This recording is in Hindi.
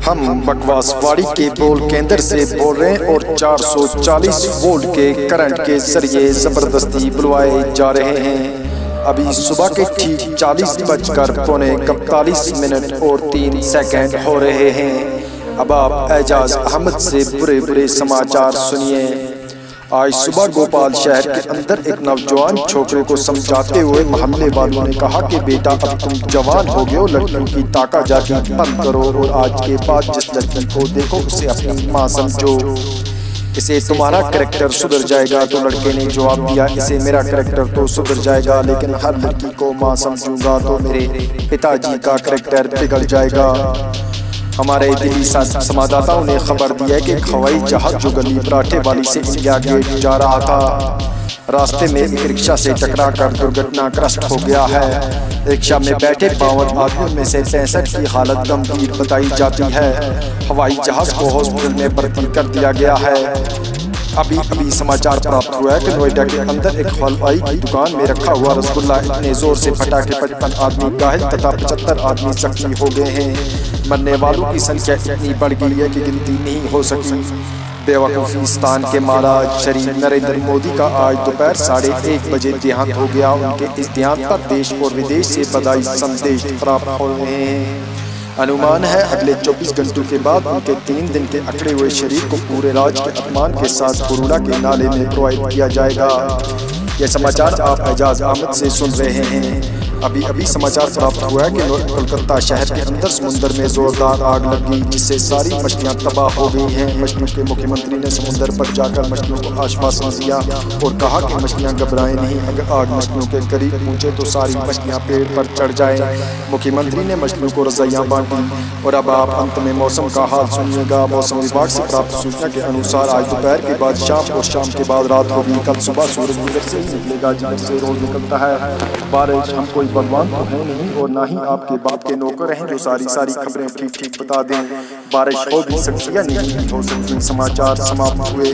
हम बकवासवाड़ी के बोल केंद्र से बोल रहे हैं और 440 वोल्ट के करंट के जरिए जबरदस्ती बुलवाए जा रहे हैं। अभी सुबह के ठीक 40:41 और 3 सेकंड हो रहे हैं। अब आप एजाज अहमद से बुरे बुरे समाचार सुनिए। आज सुबह गोपाल शहर के अंदर एक नौजवान छोकरे को समझाते हुए मोहल्ले वालों ने कहा कि बेटा अब तुम जवान हो गए हो, लड़कियों की ताका जाकी बंद करो और आज के बाद जिस लड़की को देखो उसे अपनी माँ समझो, इसे तुम्हारा कैरेक्टर सुधर जाएगा। तो लड़के ने जवाब दिया, इसे मेरा कैरेक्टर तो सुधर जाएगा लेकिन हर लड़की को माँ समझूंगा तो मेरे पिताजी का कैरेक्टर बिगड़ जाएगा। हमारे दिल्ली संवाददाताओं ने खबर दी है कि हवाई जहाज जो गली पराठे वाली से इंडिया गेट जा रहा था, रास्ते में एक रिक्शा से टकराकर दुर्घटनाग्रस्त हो गया है। रिक्शा में बैठे 52 आदमियों में से 65 की हालत गंभीर बताई जाती है। हवाई जहाज को हॉस्पिटल में भर्ती कर दिया गया है। अभी समाचार प्राप्त हुआ है कि नोएडा के अंदर एक हलवाई की दुकान में रखा हुआ रसगुल्ला इतने जोर से फटा कि 55 आदमी घायल तथा 75 आदमी जख्मी हो गए हैं। मरने वालों की संख्या इतनी बढ़ गई है कि गिनती नहीं हो सकी। बेवकूफिस्तान के महाराज श्री नरेंद्र मोदी का आज दोपहर 1:30 बजे देहांत हो गया। उनके इस देहांत पर देश और विदेश से बधाई संदेश प्राप्त हो रहे हैं। अनुमान है अगले 24 घंटों के बाद उनके 3 दिन के अकड़े हुए शरीर को पूरे राज्य के अपमान के साथ कुरुड़ा के नाले में प्रवाहित किया जाएगा। यह समाचार आप एजाज अहमद से सुन रहे हैं। अभी समाचार प्राप्त हुआ है कि कोलकाता शहर के अंदर समुद्र में जोरदार आग लग गई जिससे सारी मछलियां तबाह हो गई हैं। मछलियों के मुख्यमंत्री ने समुद्र पर जाकर मछलियों को आश्वासन दिया और कहा कि मछलियां घबराएं नहीं, अगर आग मछलियों के करीब पहुंचे तो सारी मछलियां पेड़ पर चढ़ जाएं। मुख्यमंत्री ने मछलियों को रजाइयां बांटी। और अब आप अंत में मौसम का हाल सुनिएगा। मौसम विभाग से प्राप्त सूचना के अनुसार आज दोपहर के बाद शाम और शाम के बाद रात होगी। कल सुबह सूरज उधर से निकलेगा जिधर से रोज निकलता है। बारिश हम कोई भगवान तो है नहीं और ना ही आपके बाप के नौकर हैं जो सारी खबरें ठीक बता दें। बारिश हो भी सकती है, नहीं हो सकती। समाचार समाप्त हुए।